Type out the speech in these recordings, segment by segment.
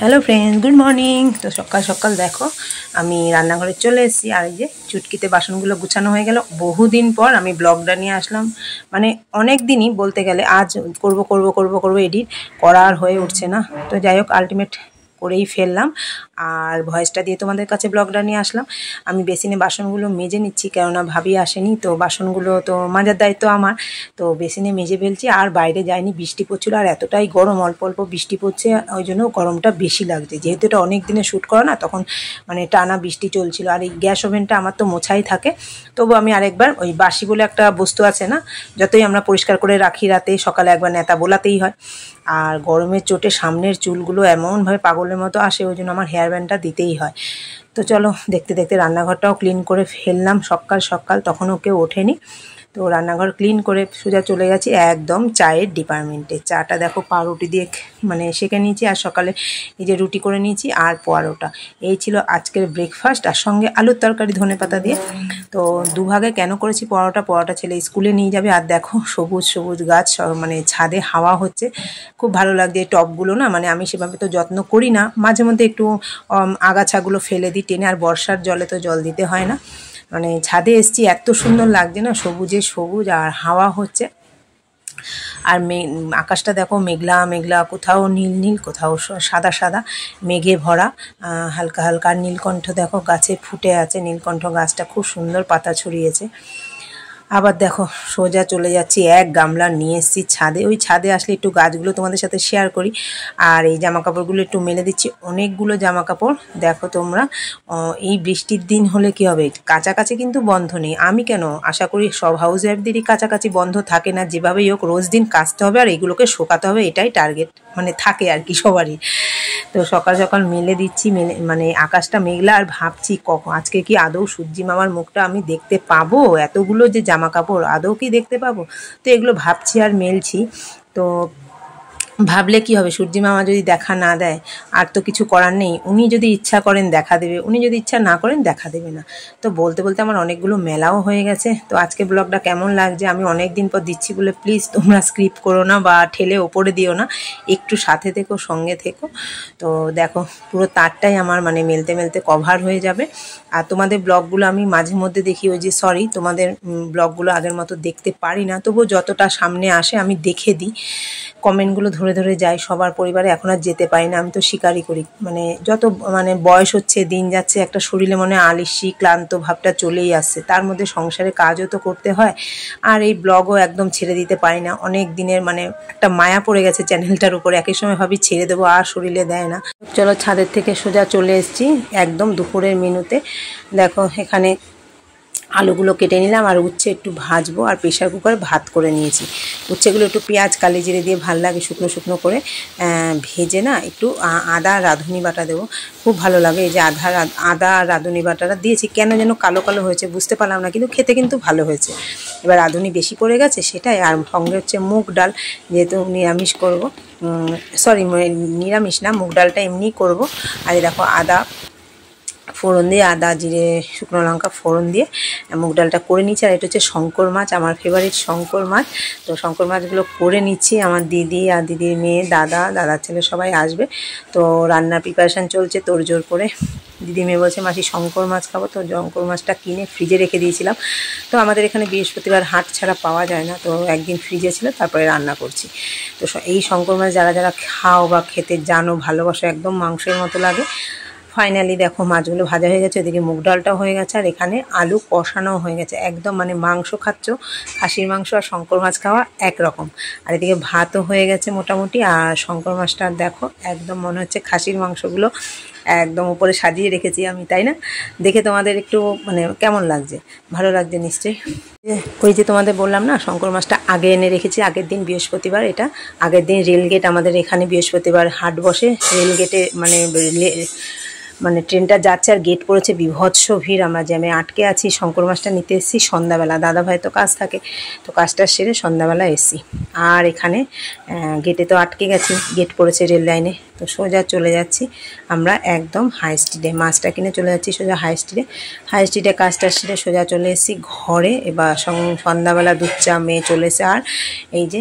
Hello friends, good morning. তো সকাল সকাল দেখো আমি রান্নাঘরে চলে এসেছি, আর এই যে চুটকিতে বাসনগুলো গুছানো হয়ে গেল। বহুদিন পর আমি ব্লগটা নিয়ে আসলাম, মানে অনেক দিনই বলতে গেলে। আজ করব করব করব করব এডিট করা আর হয়ে উঠছে না। তো যাই হোক, আলটিমেট করেই ফেললাম, আর ভয়েসটা দিয়ে তোমাদের কাছে ব্লগটা নিয়ে আসলাম। আমি বেসিনে বাসনগুলো মেজে নিচ্ছি, কেননা ভাবি আসেনি, তো বাসনগুলো তো মাজার দায়িত্ব আমার। তো বেসিনে মেজে ফেলছি, আর বাইরে যায়নি, বৃষ্টি পড়ছিল, আর এতটাই গরম, অল্প অল্প বৃষ্টি পড়ছে, ওই জন্য গরমটা বেশি লাগছে। যেহেতু এটা অনেক দিনে শ্যুট করা না, তখন মানে টানা বৃষ্টি চলছিল। আর এই গ্যাস ওভেনটা আমার তো মোছাই থাকে, তবু আমি আরেকবার, ওই বাসি বলে একটা বস্তু আছে না, যতই আমরা পরিষ্কার করে রাখি, রাতে সকালে একবার নেতা বোলাতেই হয়। আর গরমের চোটে সামনের চুলগুলো এমনভাবে পাগলের মতো আসে, ওই জন্য আমার হেয়ার ব্যান্ডটা দিতেই হয়। তো চলো, দেখতে দেখতে রান্নাঘরটাও ক্লিন করে ফেললাম সকাল সকাল, তখনও কেউ ওঠেনি। তো রান্নাঘর ক্লিন করে সোজা চলে গেছি একদম চায়ের ডিপার্টমেন্টে। চাটা দেখো পাউরুটি দিয়ে মানে সেঁকে নিয়েছি, আর সকালে এই যে রুটি করে নিয়েছি আর পরোটা। এই ছিল আজকের ব্রেকফাস্ট, আর সঙ্গে আলুর তরকারি ধনেপাতা দিয়ে। তো দুভাগে কেন করেছি পরোটা ছেলে স্কুলে নিয়ে যাবে। আর দেখো সবুজ সবুজ গাছ, মানে ছাদে হাওয়া হচ্ছে, খুব ভালো লাগছে। এই টবগুলো না, মানে আমি সেভাবে তো যত্ন করি না, মাঝে মধ্যে একটু আগাছাগুলো ফেলে দিই টেনে, আর বর্ষার জলে তো জল দিতে হয় না। মানে ছাদে এসছি, এত সুন্দর লাগছে না, সবুজে সবুজ, আর হাওয়া হচ্ছে। আর আকাশটা দেখো মেঘলা মেঘলা, কোথাও নীল নীল, কোথাও সাদা সাদা মেঘে ভরা, হালকা হালকা। নীলকণ্ঠ দেখো গাছে ফুটে আছে, নীলকণ্ঠ গাছটা খুব সুন্দর পাতা ছড়িয়েছে। আবার দেখো সোজা চলে যাচ্ছি, এক গামলা নিয়ে এসেছি ছাদে। ওই ছাদে আসলে একটু গাছগুলো তোমাদের সাথে শেয়ার করি, আর এই জামাকাপড়গুলো একটু মেলে দিচ্ছি। অনেকগুলো জামাকাপড় দেখো তোমরা। এই বৃষ্টির দিন হলে কি হবে, কাছাকাছি কিন্তু বন্ধ নেই। আমি কেন, আশা করি সব হাউস ওয়াইফদেরই কাছাকাছি বন্ধ থাকে না। যেভাবেই হোক রোজ দিন কাচতে হবে, আর এগুলোকে শোকাতে হবে, এটাই টার্গেট মানে থাকে আর কি সবারই। তো সকাল সকাল মেলে দিচ্ছি, মানে আকাশটা মেঘলা, আর ভাবছি কখন আজকে কি আদৌ সূর্যি মামার মুখটা আমি দেখতে পাবো। এতগুলো যে জামা কাপড় আদৌ কি দেখতে পাবো, তো এগুলো ভাবছি আর মেলছি। তো ভাবলে কি হবে, সূর্যি মামা যদি দেখা না দেয়, আর তো কিছু করার নেই। উনি যদি ইচ্ছা করেন দেখা দেবে, উনি যদি ইচ্ছা না করেন দেখা দেবে না। তো বলতে বলতে আমার অনেকগুলো মেলাও হয়ে গেছে। তো আজকে ব্লগটা কেমন লাগছে, আমি অনেক দিন পর দিচ্ছি বলে প্লিজ তোমরা স্ক্রিপ্ট করো না বা ঠেলে ওপরে দিও না, একটু সাথে থেকো, সঙ্গে থেকো। তো দেখো পুরো তারটাই আমার মানে মেলতে মেলতে কভার হয়ে যাবে। আর তোমাদের ব্লগগুলো আমি মাঝে মধ্যে দেখি, ওই যে সরি, তোমাদের ব্লগগুলো আগের মতো দেখতে পারি না, তবুও যতটা সামনে আসে আমি দেখে দিই। কমেন্টগুলো ধরে ধরে যাই, সবার পরিবারে এখন আর যেতে পারি না, আমি তো স্বীকারই করি। মানে যত মানে বয়স হচ্ছে, দিন যাচ্ছে, একটা শরীরে মনে আলিস্যি ক্লান্ত ভাবটা চলেই আসছে। তার মধ্যে সংসারে কাজও তো করতে হয়, আর এই ব্লগও একদম ছেড়ে দিতে পারি না। অনেক দিনের মানে একটা মায়া পড়ে গেছে চ্যানেলটার উপরে, একই সময় ভাবি ছেড়ে দেবো, আর শরীরে দেয় না। চলো ছাদের থেকে সোজা চলে এসেছি একদম দুপুরের মেনুতে। দেখো এখানে আলুগুলো কেটে নিলাম, আর উচ্ছে একটু ভাজবো, আর প্রেশার কুকারে ভাত করে নিয়েছি। উচ্ছেগুলো একটু পেঁয়াজ কালি জিরে দিয়ে ভাল লাগে, শুকনো শুকনো করে ভেজে না, একটু আদা রাঁধুনি বাটা দেবো, খুব ভালো লাগে। এই যে আদা রাঁধুনি বাটাটা দিয়েছি, কেন যেন কালো কালো হয়েছে বুঝতে পারলাম না, কিন্তু খেতে কিন্তু ভালো হয়েছে। এবার রাঁধুনি বেশি পড়ে গেছে সেটাই, আর সঙ্গে হচ্ছে মুগ ডাল, যেহেতু নিরামিষ করবো, সরি নিরামিষ না, মুগ ডালটা এমনিই করবো। আর দেখো আদা ফোড়ন দিয়ে, আদা জিরে শুকনো লঙ্কা ফোড়ন দিয়ে মুগ ডালটা করে নিচ্ছি। আর এটা হচ্ছে শঙ্কর মাছ, আমার ফেভারিট শঙ্কর মাছ। তো শঙ্কর মাছগুলো করে নিচ্ছি। আমার দিদি আর দিদির মেয়ে, দাদার ছেলে সবাই আসবে। তো রান্নার প্রিপারেশান চলছে তোড়জোড় করে। দিদি মেয়ে বলছে মাসি শঙ্কর মাছ খাবো, তো শঙ্কর মাছটা কিনে ফ্রিজে রেখে দিয়েছিলাম। তো আমাদের এখানে বৃহস্পতিবার হাট ছাড়া পাওয়া যায় না, তো একদিন ফ্রিজে ছিল, তারপরে রান্না করছি। তো এই শঙ্কর মাছ যারা যারা খাও বা খেতে জানো, ভালোবাসো, একদম মাংসের মতো লাগে। ফাইনালি দেখো মাছগুলো ভাজা হয়ে গেছে, ওদিকে মুগ ডালটাও হয়ে গেছে, আর এখানে আলু কষানোও হয়ে গেছে। একদম মানে মাংস খাচ্ছ, খাসির মাংস আর শঙ্কর মাছ খাওয়া একরকম। আর এদিকে ভাতও হয়ে গেছে মোটামুটি, আর শঙ্কর মাছটা দেখো একদম মনে হচ্ছে খাসির মাংসগুলো একদম উপরে সাজিয়ে রেখেছি আমি, তাই না? দেখে তোমাদের একটু মানে কেমন লাগছে, ভালো লাগছে নিশ্চয়ই। ওই যে তোমাদের বললাম না, শঙ্কর মাছটা আগে এনে রেখেছি, আগের দিন বৃহস্পতিবার, এটা আগের দিন রেলগেট, আমাদের এখানে বৃহস্পতিবার হাট বসে রেলগেটে, মানে ট্রেনটা যাচ্ছে আর গেট পড়েছে, বীভৎস ভিড়। আমরা জ্যামে আটকে আছি। শঙ্কর মাছটা নিতে এসেছি সন্ধ্যাবেলা, দাদাভাই তো কাজ থাকে, তো কাজটা সেরে সন্ধ্যাবেলা এসেছি। আর এখানে গেটে তো আটকে গেছি, গেট পড়েছে রেল লাইনে। তো সোজা চলে যাচ্ছি আমরা একদম হাই স্ট্রিটে, মাছটা কিনে চলে যাচ্ছি সোজা হাই স্ট্রিটে কাজটা সেরে সোজা চলে এসেছি ঘরে। এবার সন্ধ্যাবেলা দুধ চা মেয়ে চলে এসে, আর এই যে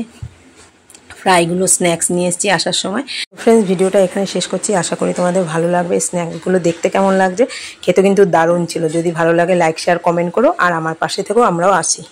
ফ্রাইগুলো স্ন্যাক্স নিয়ে এসেছি আসার সময়। ফ্রেন্ডস, ভিডিওটা এখানে শেষ করছি। আশা করি তোমাদের ভালো লাগবে। স্ন্যাক্সগুলো দেখতে কেমন লাগছে, খেতে কিন্তু দারুণ ছিল। যদি ভালো লাগে লাইক শেয়ার কমেন্ট করো, আর আমার পাশে থেকেও আমরাও আসি।